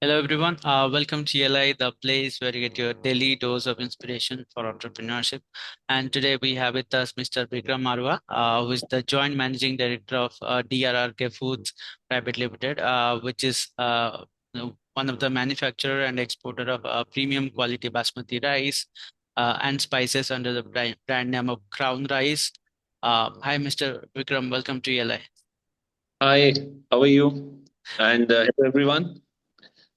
Hello everyone, welcome to ELI, the place where you get your daily dose of inspiration for entrepreneurship. And today we have with us Mr. Vikram Marwaha, who is the Joint Managing Director of DRRK Foods Private Limited, which is one of the manufacturer and exporter of premium quality basmati rice and spices under the brand name of Crown Rice. Hi, Mr. Vikram, welcome to ELI. Hi, how are you? And hello everyone.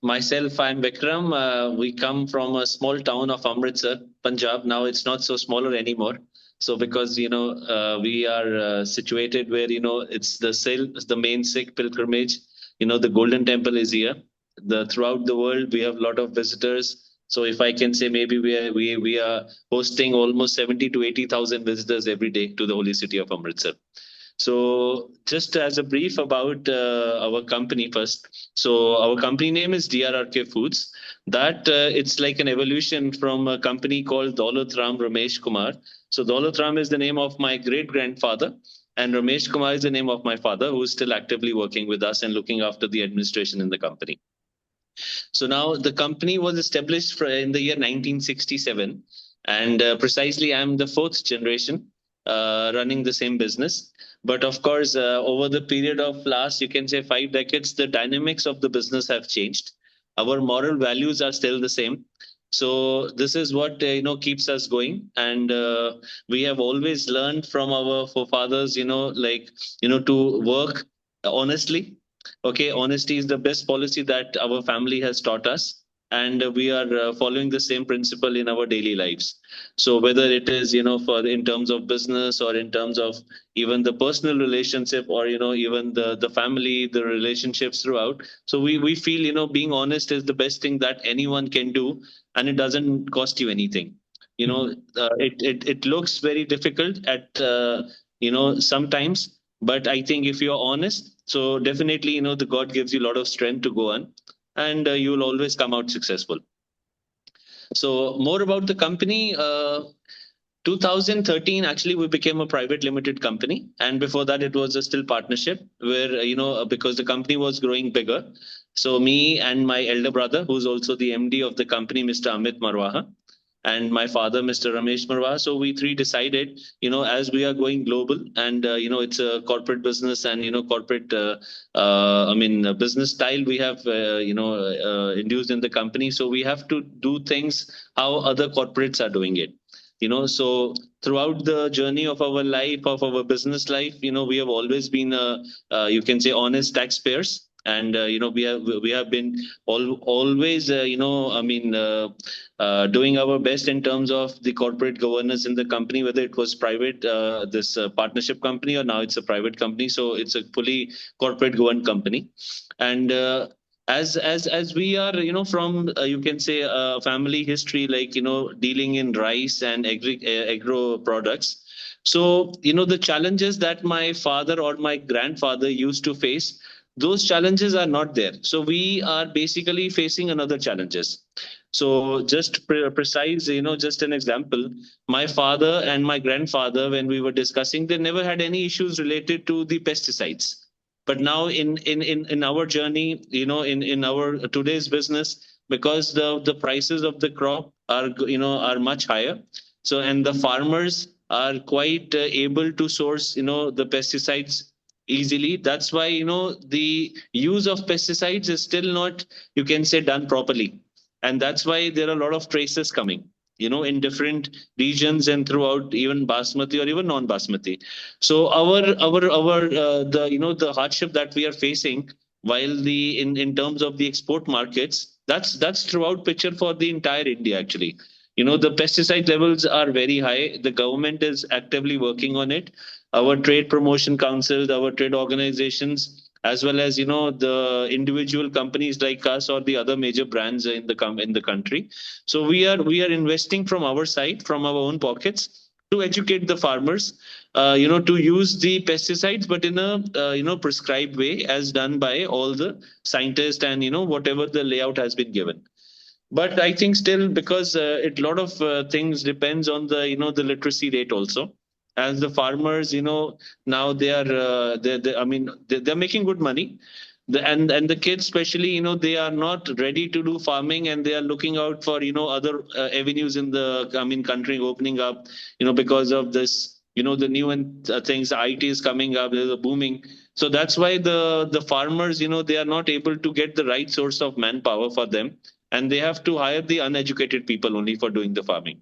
Myself, I'm Vikram. We come from a small town of Amritsar, Punjab. Now it's not so smaller anymore. So because we are situated where it's the main Sikh pilgrimage. The Golden Temple is here. The throughout the world we have a lot of visitors. So if I can say, maybe we are hosting almost 70 to 80,000 visitors every day to the holy city of Amritsar. So, just as a brief about our company first. So, our company name is DRRK Foods. That it's like an evolution from a company called Daulat Ram Ramesh Kumar. So, Daulat Ram is the name of my great grandfather, and Ramesh Kumar is the name of my father, who is still actively working with us and looking after the administration in the company. So now the company was established in the year 1967, and precisely I'm the fourth generation running the same business. But of course, over the period of last, you can say 5 decades, the dynamics of the business have changed. Our moral values are still the same. So this is what keeps us going, and we have always learned from our forefathers, to work honestly. Okay, honesty is the best policy that our family has taught us, and we are following the same principle in our daily lives. So whether it is for in terms of business, or in terms of even the personal relationship, or even the family, the relationships throughout. So we feel being honest is the best thing that anyone can do, and it doesn't cost you anything. It looks very difficult at sometimes, but I think if you're honest, so definitely, the God gives you a lot of strength to go on, and you will always come out successful. So more about the company. 2013, actually, we became a private limited company, and before that, it was a still partnership where because the company was growing bigger. So me and my elder brother, who's also the MD of the company, Mr. Amit Marwaha, and my father, Mr. Ramesh Marwaha. So we three decided, as we are going global, and it's a corporate business, and corporate, business style we have, induced in the company. So we have to do things how other corporates are doing it. So throughout the journey of our life, of our business life, we have always been, you can say, honest taxpayers. And we have been always doing our best in terms of the corporate governance in the company, whether it was private, this partnership company, or now it's a private company. So it's a fully corporate governed company. And as we are from you can say family history, like dealing in rice and agro products. So the challenges that my father or my grandfather used to face, those challenges are not there. So we are basically facing another challenges. So just precise, just an example. My father and my grandfather, when we were discussing, they never had any issues related to the pesticides. But now in our journey, in our today's business, because the prices of the crop are much higher. So, and the farmers are quite able to source the pesticides easily. That's why the use of pesticides is still not, you can say, done properly. And that's why there are a lot of traces coming in different regions and throughout, even basmati or even non basmati. So our the the hardship that we are facing, while the in terms of the export markets, that's throughout picture for the entire India, actually. The pesticide levels are very high. The government is actively working on it. Our trade promotion councils, our trade organizations, as well as the individual companies like us or the other major brands in the country. So we are investing from our side, from our own pockets, to educate the farmers, to use the pesticides, but in a prescribed way, as done by all the scientists, and whatever the layout has been given. But I think still, because it lot of things depends on the the literacy rate also. As the farmers, now they are, I mean, they're making good money, And the kids especially, they are not ready to do farming, and they are looking out for other avenues in the country opening up, because of this, the new and things, IT is coming up, there's a booming. So that's why the farmers, they are not able to get the right source of manpower for them, and they have to hire the uneducated people only for doing the farming.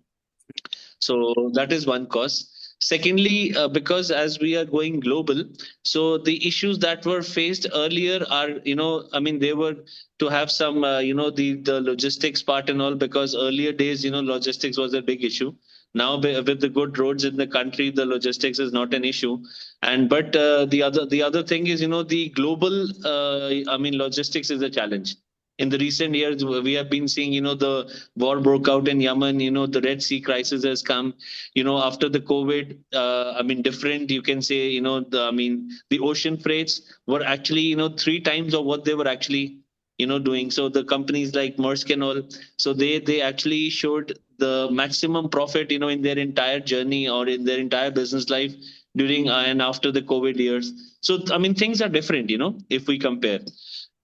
So that is one cause. Secondly, because as we are going global, so the issues that were faced earlier are, they were to have some, the logistics part and all, because earlier days, logistics was a big issue. Now, with the good roads in the country, the logistics is not an issue. And but the other thing is, the global, logistics is a challenge. In the recent years, we have been seeing, the war broke out in Yemen, the Red Sea crisis has come, after the COVID, different, you can say, the ocean freights were actually, three times of what they were actually, doing. So the companies like Maersk and all, so they actually showed the maximum profit, in their entire journey or in their entire business life during and after the COVID years. So, things are different, if we compare.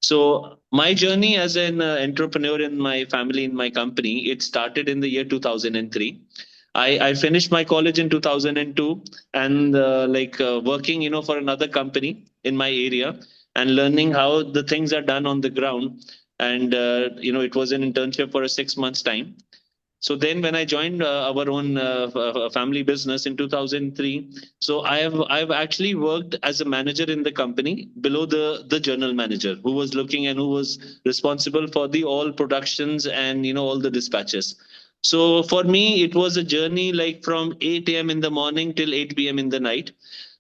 So my journey as an entrepreneur in my family, in my company, it started in the year 2003. I finished my college in 2002, and working, for another company in my area and learning how the things are done on the ground. And, it was an internship for a 6 months time. So then, when I joined our own family business in 2003, so I've actually worked as a manager in the company below the general manager, who was looking and who was responsible for the all productions and all the dispatches. So for me, it was a journey like from 8 a.m. in the morning till 8 p.m. in the night,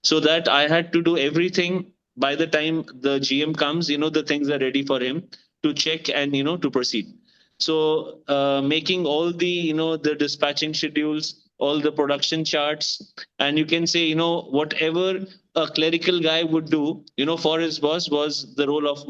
so that I had to do everything. By the time the GM comes, the things are ready for him to check and to proceed. So making all the the dispatching schedules, all the production charts, and you can say whatever a clerical guy would do for his boss was the role of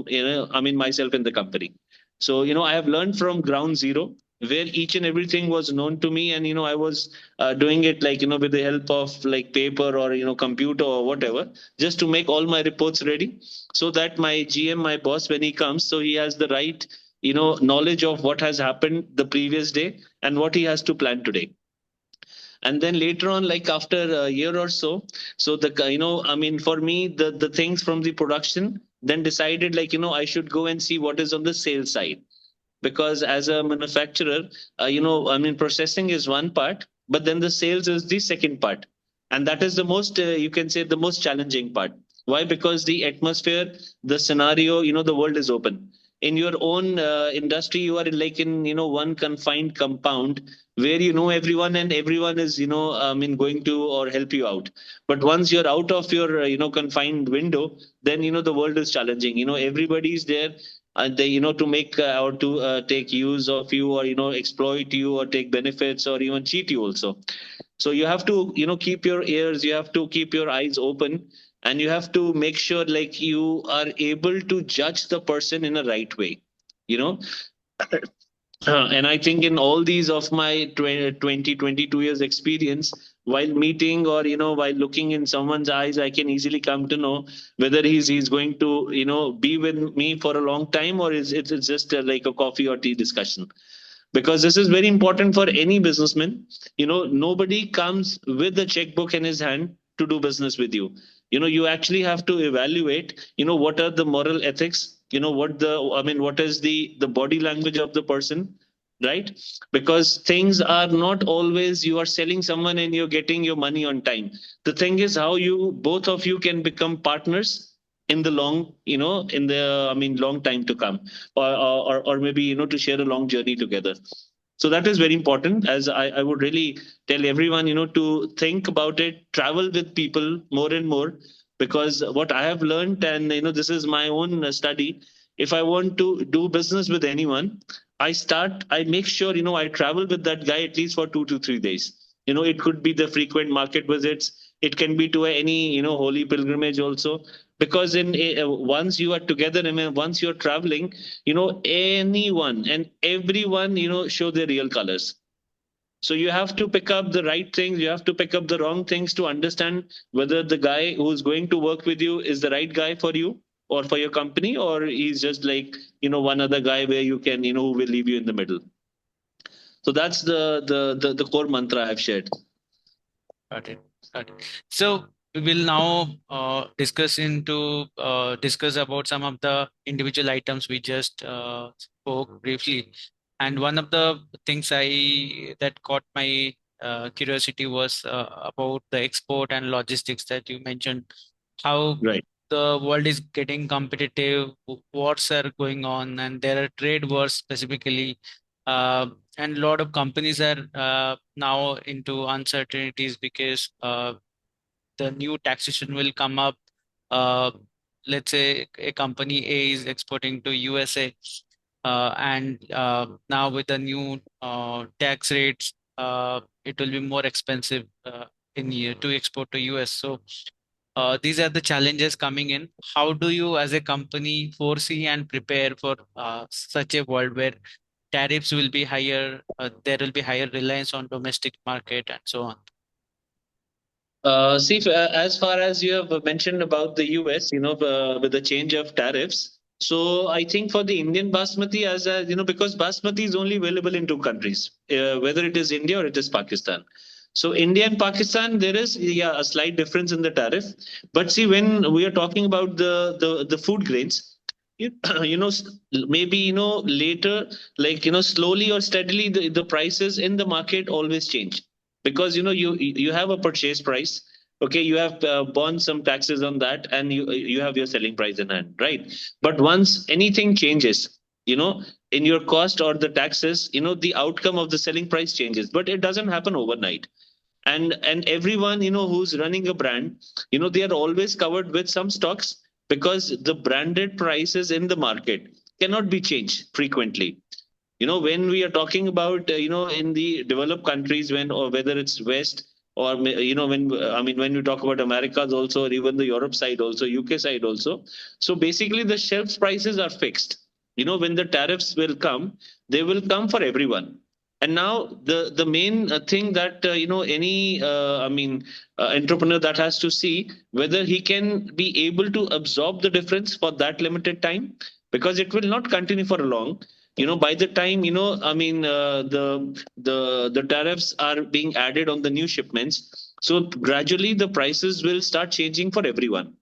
myself in the company. So I have learned from ground zero, where each and everything was known to me, and I was doing it like with the help of like paper or computer or whatever, just to make all my reports ready, so that my GM, my boss, when he comes, so he has the right knowledge of what has happened the previous day and what he has to plan today. And then later on, like after a year or so, so the for me, the things from the production then decided, like I should go and see what is on the sales side. Because as a manufacturer, processing is one part, but then the sales is the second part, and that is the most, you can say, the most challenging part. Why? Because the atmosphere, the scenario, the world is open. In your own industry, you are like in one confined compound, where everyone, and everyone is going to or help you out. But once you're out of your confined window, then the world is challenging. Everybody is there, and they to make or to take use of you, or exploit you, or take benefits, or even cheat you also. So you have to keep your ears, you have to keep your eyes open, and you have to make sure like you are able to judge the person in a right way, you know and I think in all these of my 22 years experience, while meeting or while looking in someone's eyes, I can easily come to know whether he's going to be with me for a long time, or is it's just like a coffee or tea discussion. Because this is very important for any businessman. Nobody comes with a checkbook in his hand to do business with you. You actually have to evaluate what are the moral ethics, what is the body language of the person, right? Because things are not always you are selling someone and you're getting your money on time. The thing is how you both of you can become partners in the long, in the long time to come, or maybe to share a long journey together. So that is very important, as I would really tell everyone to think about it, travel with people more and more. Because what I have learned, and this is my own study, if I want to do business with anyone, I make sure I travel with that guy at least for 2 to 3 days. It could be the frequent market visits, it can be to any holy pilgrimage also. Because in once you are together, and once you're traveling, anyone and everyone show their real colors. So you have to pick up the right things, you have to pick up the wrong things to understand whether the guy who's going to work with you is the right guy for you, or for your company, or he's just like, one other guy where you can, who will leave you in the middle. So that's the core mantra I've shared. Got it. Got it. So we will now discuss about some of the individual items we just spoke briefly. And one of the things I that caught my curiosity was about the export and logistics that you mentioned. How Right. the world is getting competitive, wars are going on, and there are trade wars specifically. And a lot of companies are now into uncertainties because the new taxation will come up. Uh, let's say a company A is exporting to USA, and now with the new tax rates, it will be more expensive in year to export to US. So these are the challenges coming in. How do you, as a company, foresee and prepare for such a world where tariffs will be higher, there will be higher reliance on domestic market and so on? See, as far as you have mentioned about the US, with the change of tariffs. So I think for the Indian basmati, because basmati is only available in two countries, whether it is India or it is Pakistan. So India and Pakistan, there is, yeah, a slight difference in the tariff. But see, when we are talking about the food grains, you, you know, maybe later, like slowly or steadily, the prices in the market always change, because you have a purchase price. Okay, you have borne some taxes on that, and you have your selling price in hand, right? But once anything changes, in your cost or the taxes, the outcome of the selling price changes, but it doesn't happen overnight. And everyone who's running a brand, they are always covered with some stocks, because the branded prices in the market cannot be changed frequently. When we are talking about in the developed countries, when, or whether it's west, or when we talk about Americas also, or even the Europe side also, UK side also. So basically the shelf prices are fixed. When the tariffs will come, they will come for everyone. And now the main thing that any entrepreneur that has to see whether he can be able to absorb the difference for that limited time, because it will not continue for long. By the time the tariffs are being added on the new shipments, so gradually the prices will start changing for everyone.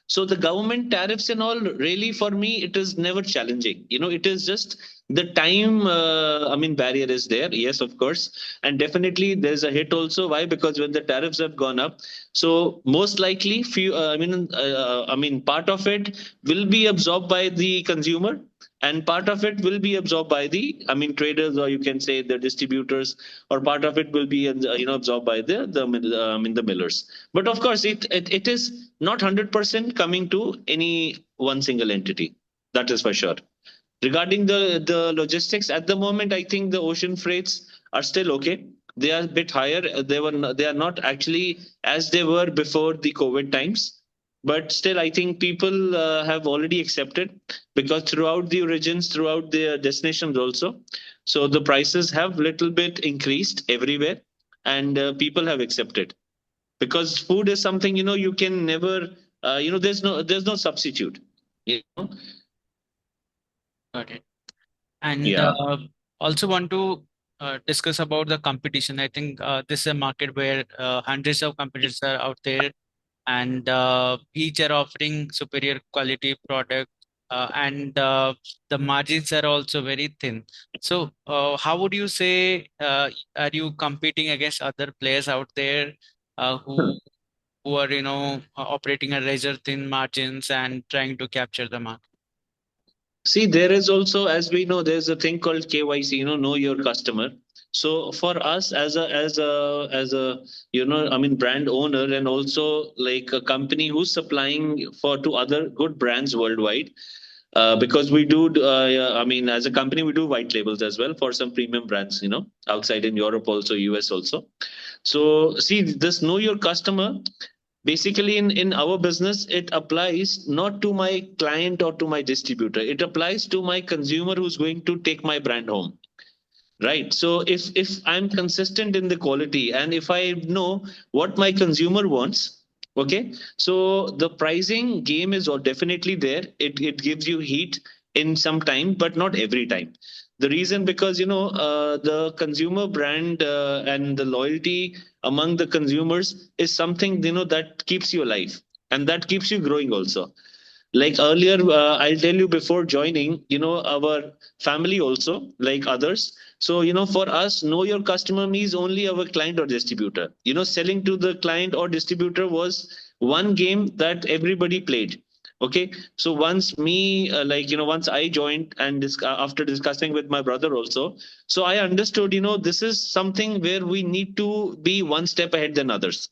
So the government tariffs and all, really, for me, it is never challenging. It is just the time, barrier is there, yes, of course. And definitely there's a hit also. Why? Because when the tariffs have gone up, so most likely few part of it will be absorbed by the consumer, and part of it will be absorbed by the traders, or you can say the distributors, or part of it will be absorbed by the millers. But of course it is not 100% coming to any one single entity, that is for sure. Regarding the logistics, at the moment, I think the ocean freights are still okay. They are a bit higher. They are not actually as they were before the COVID times, but still, I think people have already accepted, because throughout the origins, throughout the destinations also, so the prices have little bit increased everywhere, and people have accepted, because food is something you can never there's no substitute. You know? Got it. And Yeah. also want to discuss about the competition. I think this is a market where hundreds of competitors are out there, and each are offering superior quality product, and the margins are also very thin. So how would you say, are you competing against other players out there who are operating at razor thin margins and trying to capture the market? See, there is also, as we know, there's a thing called KYC, know your customer. So for us, as a brand owner, and also like a company who's supplying for to other good brands worldwide, because we do, yeah, as a company, we do white labels as well for some premium brands, outside in Europe also, US also. So see, this know your customer, basically in our business, it applies not to my client or to my distributor. It applies to my consumer who's going to take my brand home. Right. So if I'm consistent in the quality, and if I know what my consumer wants, Okay, so the pricing game is definitely there. It gives you heat in some time, but not every time. The reason, because the consumer brand and the loyalty among the consumers is something that keeps you alive, and that keeps you growing also. Like earlier, I'll tell you, before joining, our family also, like others. So for us, know your customer means only our client or distributor. Selling to the client or distributor was one game that everybody played. Okay, so once me once I joined, and after discussing with my brother also, so I understood, this is something where we need to be one step ahead than others.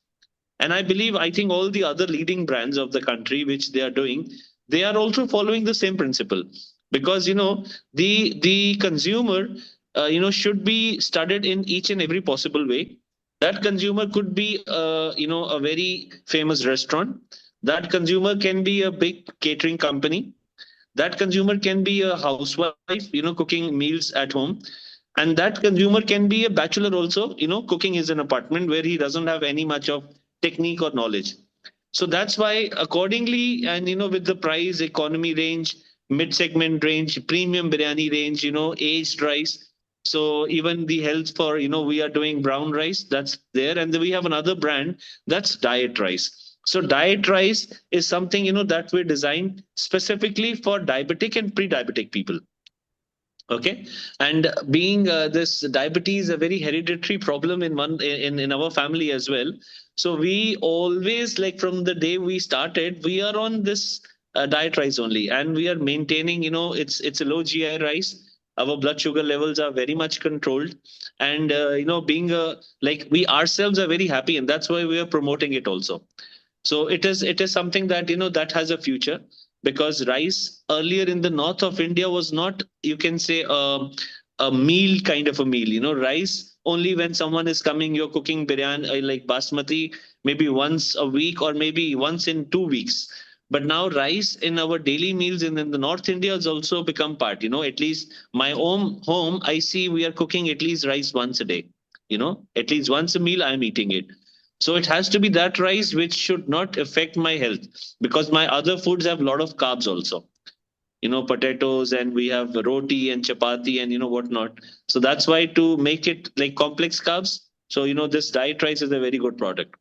And I think all the other leading brands of the country, which they are doing, they are also following the same principle. Because the consumer should be studied in each and every possible way. That consumer could be a very famous restaurant. That consumer can be a big catering company. That consumer can be a housewife, cooking meals at home. And that consumer can be a bachelor also, cooking his an apartment where he doesn't have any much of technique or knowledge. So that's why accordingly, and with the price, economy range, mid segment range, premium biryani range, aged rice. So even the health, for we are doing brown rice, that's there. And then we have another brand, that's diet rice. So diet rice is something that we designed specifically for diabetic and pre-diabetic people. Okay, and being this diabetes a very hereditary problem in our family as well. So we always, like from the day we started, we are on this diet rice only, and we are maintaining, it's a low GI rice. Our blood sugar levels are very much controlled, and being like, we ourselves are very happy, and that's why we are promoting it also. So it is something that that has a future. Because rice earlier in the north of India was not, you can say, a meal, kind of a meal. Rice only when someone is coming, you're cooking biryani, like basmati, maybe once a week or maybe once in 2 weeks. But now rice in our daily meals in the North India has also become part. At least my own home, I see we are cooking at least rice once a day. At least once a meal, I'm eating it. So it has to be that rice which should not affect my health, because my other foods have a lot of carbs also. Potatoes, and we have roti and chapati and whatnot. So that's why, to make it like complex carbs. So this diet rice is a very good product.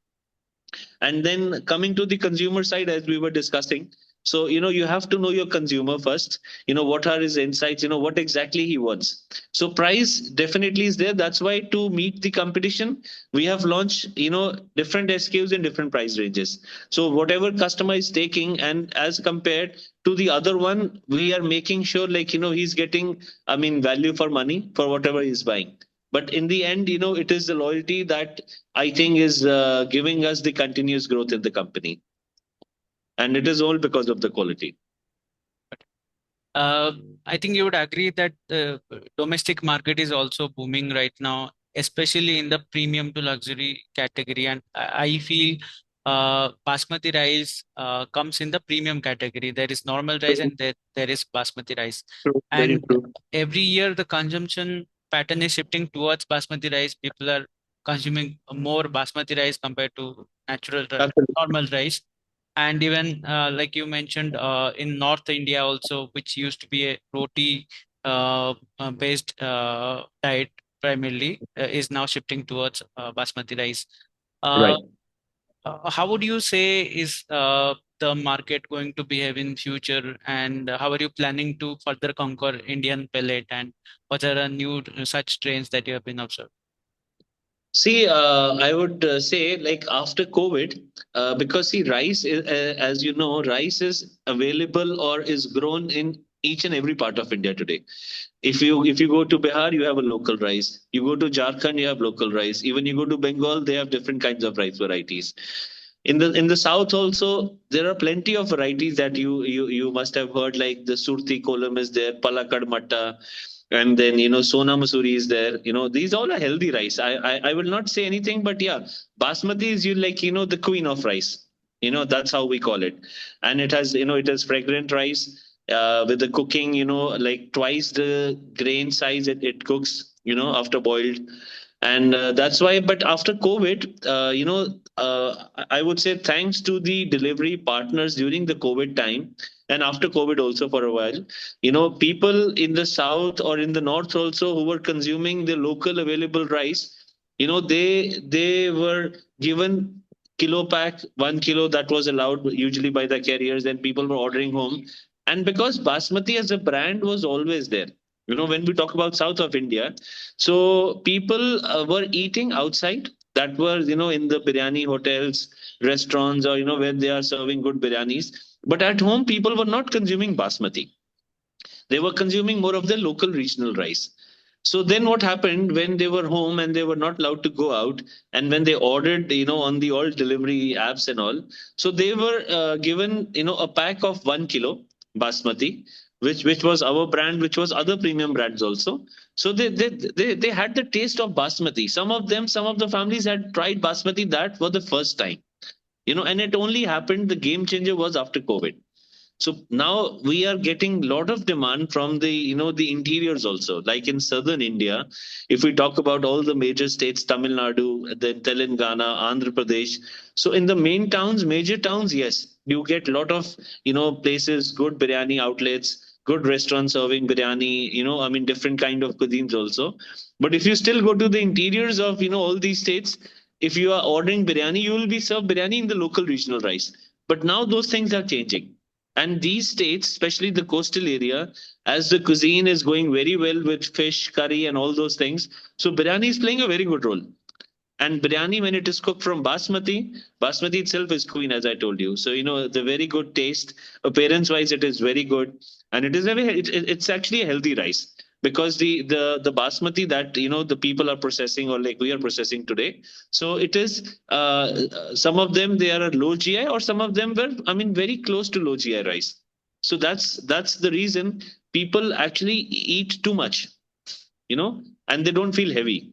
And then coming to the consumer side, as we were discussing, so you have to know your consumer first. What are his insights, what exactly he wants. So price definitely is there. That's why, to meet the competition, we have launched different SKUs in different price ranges. So whatever customer is taking, and as compared to the other one, we are making sure, like, he's getting, I mean, value for money for whatever he's buying. But in the end, it is the loyalty that I think is giving us the continuous growth in the company. And it is all because of the quality. Uh, I think you would agree that the domestic market is also booming right now, especially in the premium to luxury category. And I feel basmati rice comes in the premium category. There is normal rice True, and there is basmati rice. true, very And true. every year the consumption pattern is shifting towards basmati rice. People are consuming more basmati rice compared to Absolutely. normal rice. And even like you mentioned, in North India also, which used to be a roti based diet primarily, is now shifting towards basmati rice. Uh, Right. how would you say is the market going to behave in future, and how are you planning to further conquer Indian pellet, and what are the new such trends that you have been observed? See, I would say, like, after COVID, because see, rice is, as you know, rice is available or is grown in each and every part of India today. If you go to Bihar, you have a local rice. You go to Jharkhand, you have local rice. Even you go to Bengal, they have different kinds of rice varieties. In the south also, there are plenty of varieties that you must have heard, like the Surti kolam is there, Palakkad Matta, and then Sona Masuri is there. These all are healthy rice. I will not say anything, but yeah, Basmati is, you like, the queen of rice. That's how we call it. And it has fragrant rice, with the cooking, like twice the grain size it cooks, after boiled. And that's why. But after COVID, I would say thanks to the delivery partners during the COVID time, and after COVID also for a while, people in the south or in the north also who were consuming the local available rice, they were given kilo pack, 1 kilo that was allowed usually by the carriers, and people were ordering home. And because Basmati as a brand was always there, when we talk about south of India, so people were eating outside, that were, in the biryani hotels, restaurants, or, where they are serving good biryanis. But at home, people were not consuming Basmati. They were consuming more of the local regional rice. So then what happened when they were home and they were not allowed to go out, and when they ordered, on the all delivery apps and all, so they were given, a pack of 1 kilo Basmati, which was our brand, which was other premium brands also. So they had the taste of Basmati. Some of the families had tried Basmati that for the first time, and it only happened, the game changer was after COVID. So now we are getting a lot of demand from the, the interiors also, like in southern India. If we talk about all the major states, Tamil Nadu, then Telangana, Andhra Pradesh. So in the main towns, major towns, yes, you get a lot of, places, good biryani outlets, good restaurants serving biryani, different kind of cuisines also. But if you still go to the interiors of, all these states, if you are ordering biryani, you will be served biryani in the local regional rice. But now those things are changing, and these states, especially the coastal area, as the cuisine is going very well with fish, curry, and all those things, so biryani is playing a very good role. And biryani, when it is cooked from Basmati itself is queen, as I told you. So, the very good taste, appearance wise, it is very good. And it is it's actually a healthy rice, because the Basmati that, the people are processing, or like we are processing today. So it is, some of them, they are low GI, or some of them were, very close to low GI rice. So that's the reason people actually eat too much, and they don't feel heavy.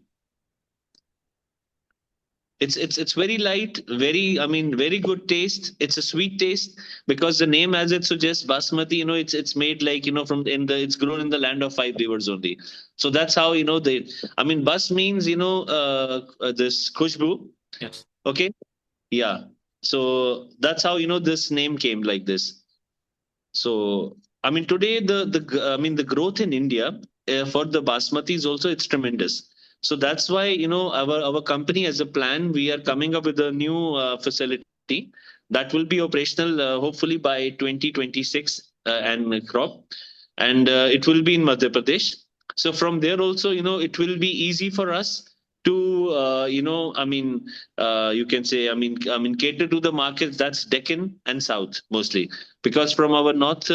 It's very light, very good taste. It's a sweet taste, because the name, as it suggests, Basmati, it's made like, from in the it's grown in the land of five rivers only. So that's how, they, Bas means, this khushbu. Yes. Okay. Yeah. So that's how, this name came like this. So, today the growth in India, for the Basmati is also, it's tremendous. So that's why, our company, as a plan, we are coming up with a new facility that will be operational, hopefully by 2026, and crop, and it will be in Madhya Pradesh. So from there also, it will be easy for us to, you can say, cater to the markets, that's Deccan and South mostly, because from our North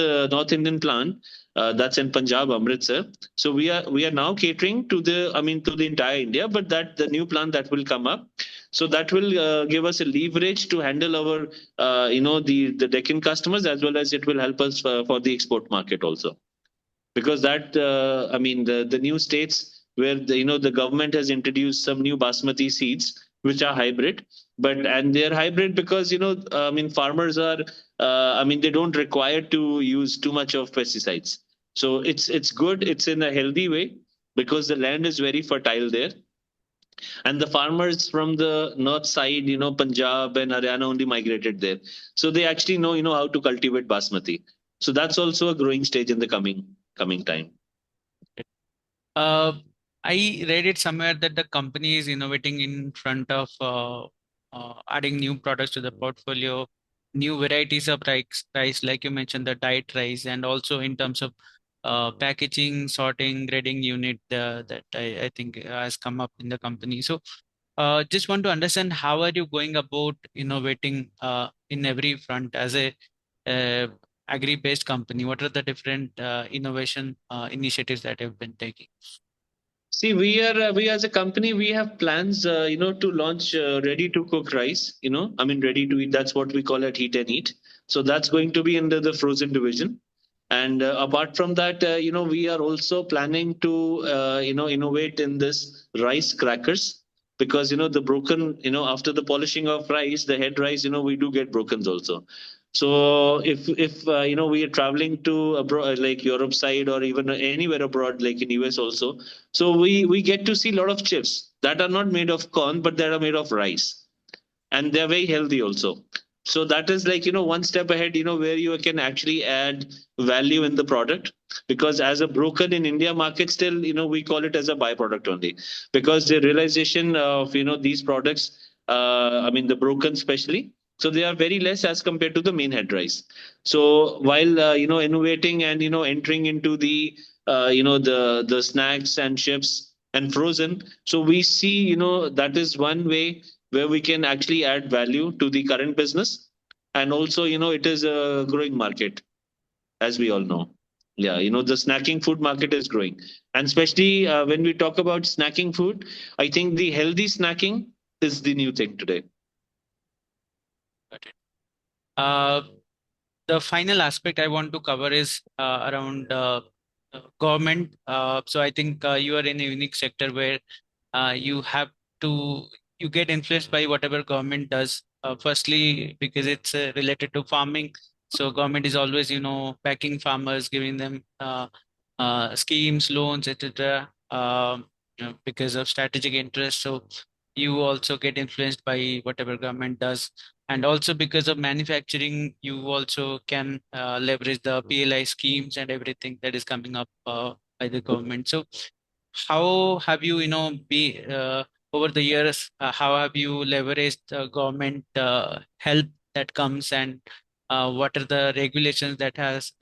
Indian plant, that's in Punjab, Amritsar. So we are now catering to the, to the entire India, but that the new plant that will come up, so that will give us a leverage to handle our, the Deccan customers, as well as it will help us for the export market also, because that, the new states where the government has introduced some new Basmati seeds which are hybrid, and they're hybrid because, farmers are, they don't require to use too much of pesticides. So it's good, it's in a healthy way, because the land is very fertile there, and the farmers from the north side, Punjab and Haryana, only migrated there, so they actually know, how to cultivate Basmati. So that's also a growing stage in the coming time. Uh, I read it somewhere that the company is innovating in front of adding new products to the portfolio, new varieties of rice, like you mentioned, the diet rice, and also in terms of packaging, sorting, grading unit that I think has come up in the company. So just want to understand, how are you going about innovating in every front as a uh, agri-based company? What are the different innovation initiatives that you've been taking? See, we as a company, we have plans, to launch ready to cook rice. Ready to eat. That's what we call it, heat and eat. So that's going to be under the frozen division. And apart from that, we are also planning to, innovate in this rice crackers, because the broken, after the polishing of rice, the head rice, we do get broken also. So if we are traveling to abroad, like Europe side or even anywhere abroad, like in US also, so we get to see a lot of chips that are not made of corn, but that are made of rice, and they're very healthy also. So that is like one step ahead, where you can actually add value in the product, because as a broker in India market, still we call it as a byproduct only, because the realization of these products, I mean the broken especially, so they are very less as compared to the main head rice. So while innovating and entering into the the snacks and chips and frozen, so we see that is one way where we can actually add value to the current business. And also it is a growing market, as we all know. Yeah, the snacking food market is growing, and especially when we talk about snacking food, I think the healthy snacking is the new thing today. Got it. Uh, the final aspect I want to cover is around government. So I think you are in a unique sector where you have to you get influenced by whatever government does. Firstly, because it's related to farming, so government is always backing farmers, giving them schemes, loans, etc. Because of strategic interest. So you also get influenced by whatever government does, and also because of manufacturing, you also can leverage the PLI schemes and everything that is coming up by the government. So how have you, be over the years, how have you leveraged the government help that comes, and what are the regulations that has,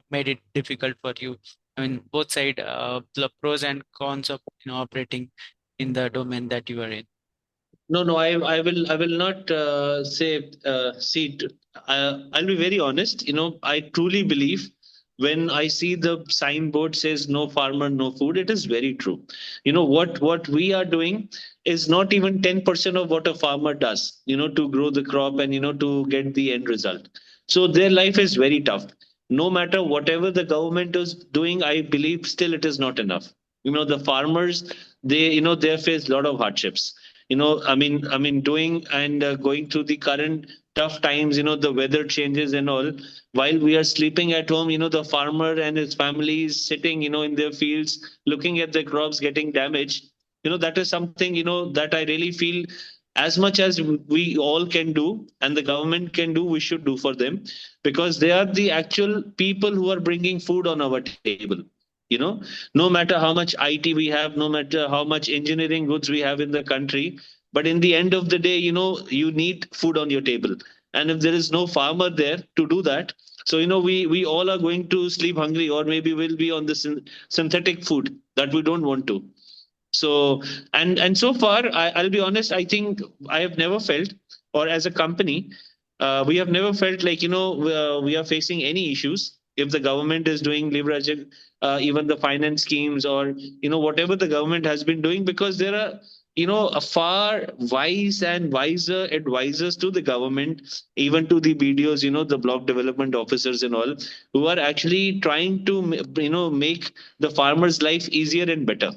made it difficult for you? I mean, both side, the pros and cons of, operating in the domain that you are in. No, no, I will not say. See, I'll be very honest. I truly believe when I see the signboard says "No farmer, no food," it is very true. What we are doing is not even 10% of what a farmer does. To grow the crop and to get the end result. So their life is very tough. No matter whatever the government is doing, I believe still it is not enough. The farmers, they face a lot of hardships. I mean doing and going through the current tough times, the weather changes and all, while we are sleeping at home, the farmer and his family is sitting in their fields looking at their crops getting damaged. That is something that I really feel, as much as we all can do and the government can do, we should do for them, because they are the actual people who are bringing food on our table. you know no matter how much IT we have, no matter how much engineering goods we have in the country, but in the end of the day, you need food on your table. And if there is no farmer there to do that, so we all are going to sleep hungry, or maybe we'll be on the synthetic food that we don't want to. So, and so far, I'll be honest, I think I have never felt, or as a company, we have never felt like we are facing any issues if the government is doing leveraging, even the finance schemes, or whatever the government has been doing, because there are a far wise and wiser advisors to the government, even to the BDOs, the block development officers and all, who are actually trying to make the farmer's life easier and better.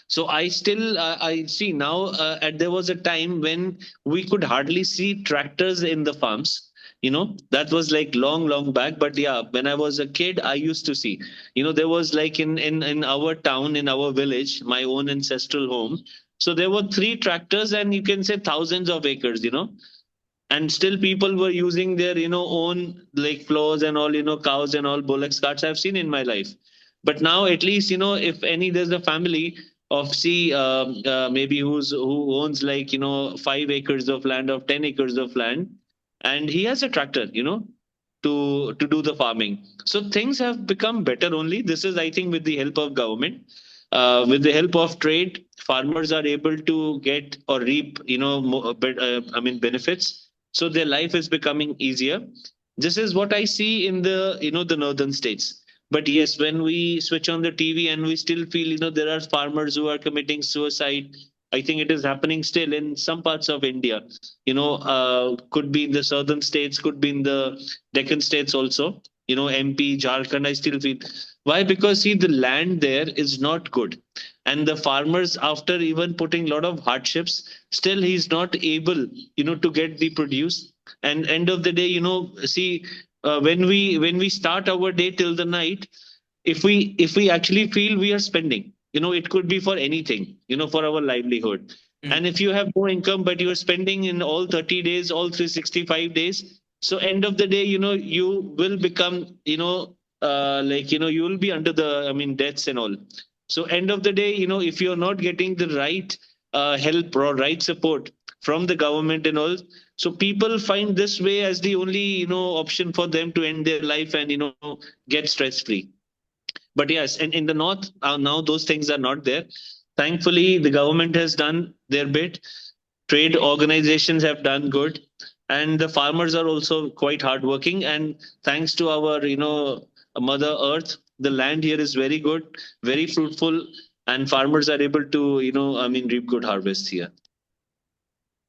So I still I see now, and there was a time when we could hardly see tractors in the farms. That was like long, long back. But yeah, when I was a kid, I used to see. There was like in our town, in our village, my own ancestral home. So there were three tractors, and you can say thousands of acres. And still people were using their own like plows and all, cows and all, bullocks, carts I've seen in my life. But now at least if any, there's a family of, see, maybe who owns like 5 acres of land, of 10 acres of land, and he has a tractor, to do the farming. So things have become better only. This is, I think, with the help of government, with the help of trade, farmers are able to get or reap I mean benefits, so their life is becoming easier. This is what I see in the the northern states. But yes, when we switch on the TV and we still feel there are farmers who are committing suicide. I think it is happening still in some parts of India. Could be in the southern states, could be in the Deccan states also. MP, Jharkhand, I still feel. Why? Because see, the land there is not good, and the farmers, after even putting a lot of hardships, still he's not able to get the produce. And end of the day, see, when we start our day till the night, if we actually feel we are spending, it could be for anything, for our livelihood. Mm. And if you have no income but you're spending in all 30 days, all 365 days, so end of the day, you will become, you will be under the, I mean, debts and all. So end of the day, if you're not getting the right help or right support from the government and all, so people find this way as the only, option for them to end their life and, get stress free. But yes, and in the north, now those things are not there. Thankfully, the government has done their bit, trade organizations have done good, and the farmers are also quite hardworking. And thanks to our, Mother Earth, the land here is very good, very fruitful, and farmers are able to, I mean, reap good harvests here.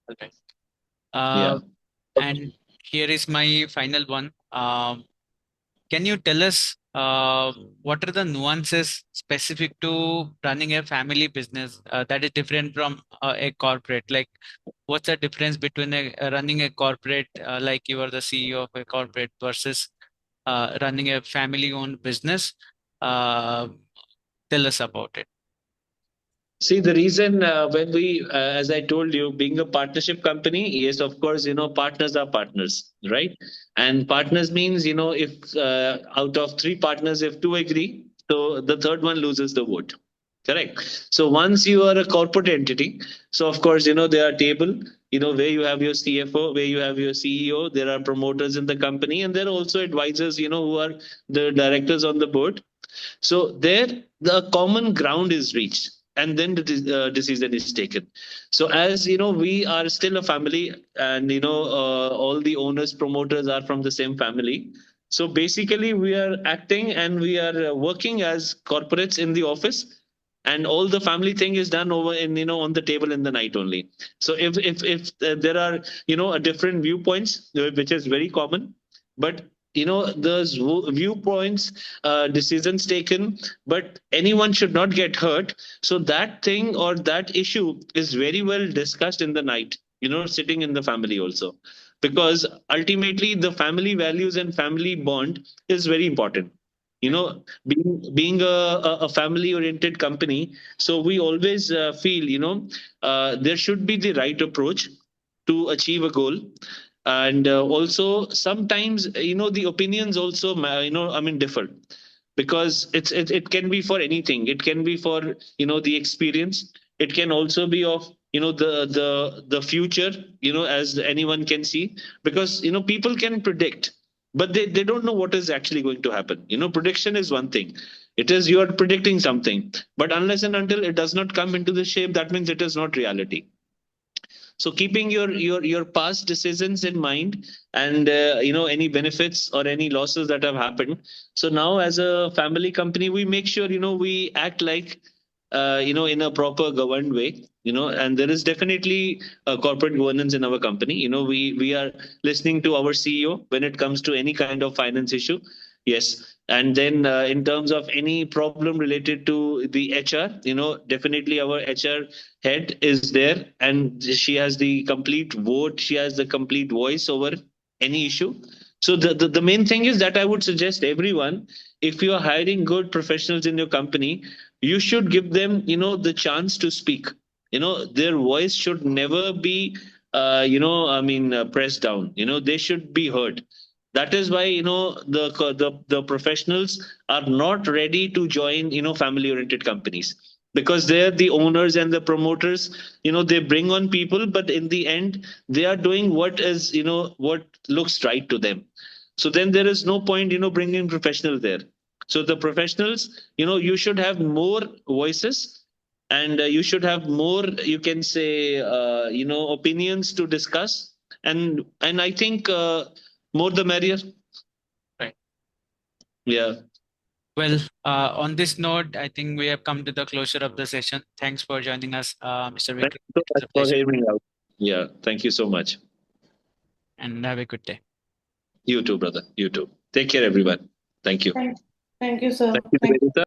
Okay. Yeah. And here is my final one. Can you tell us what are the nuances specific to running a family business that is different from a corporate? Like, what's the difference between running a corporate, like you are the CEO of a corporate, versus running a family-owned business? Uh, Tell us about it. See, the reason when we, as I told you, being a partnership company, yes, of course, partners are partners, right? And partners means, if out of three partners, if two agree, so the third one loses the vote. Correct. So once you are a corporate entity, so of course, there are table, where you have your CFO, where you have your CEO, there are promoters in the company, and there are also advisors, who are the directors on the board. So there, the common ground is reached, and then the decision is taken. So as we are still a family, and all the owners, promoters are from the same family. So basically, we are acting and we are working as corporates in the office, and all the family thing is done over in, on the table in the night only. So if there are, a different viewpoints, which is very common, but those viewpoints, decisions taken, but anyone should not get hurt. So that thing or that issue is very well discussed in the night, sitting in the family also, because ultimately the family values and family bond is very important. Being a family oriented company, so we always feel, there should be the right approach to achieve a goal. And also sometimes, the opinions also I mean, differ, because it can be for anything. It can be for, the experience. It can also be of, the future, as anyone can see, because people can predict, but they don't know what is actually going to happen. Prediction is one thing. It is, you are predicting something, but unless and until it does not come into the shape, that means it is not reality. So keeping your past decisions in mind, and any benefits or any losses that have happened, so now as a family company, we make sure, we act like, in a proper governed way, and there is definitely a corporate governance in our company. We are listening to our CEO when it comes to any kind of finance issue. Yes. And then in terms of any problem related to the HR, definitely our HR head is there, and she has the complete vote. She has the complete voice over any issue. So the main thing is that I would suggest everyone, if you are hiring good professionals in your company, you should give them, the chance to speak. Their voice should never be, I mean, pressed down. They should be heard. That is why, the professionals are not ready to join, family oriented companies, because they're the owners and the promoters. They bring on people, but in the end they are doing what is, what looks right to them. So then there is no point, bringing professionals there. So the professionals, you should have more voices, and you should have more, you can say, opinions to discuss. And I think, more the merrier. Right. Yeah. Well, on this note, I think we have come to the closure of the session. Thanks for joining us, Mr. Thank Vikram. you so It was much a for pleasure, hearing me out. Yeah, thank you so much. and have a good day. You too, brother. You too. Take care, everyone. Thank you. Thank you, sir. Thank you, Thank Nivedita.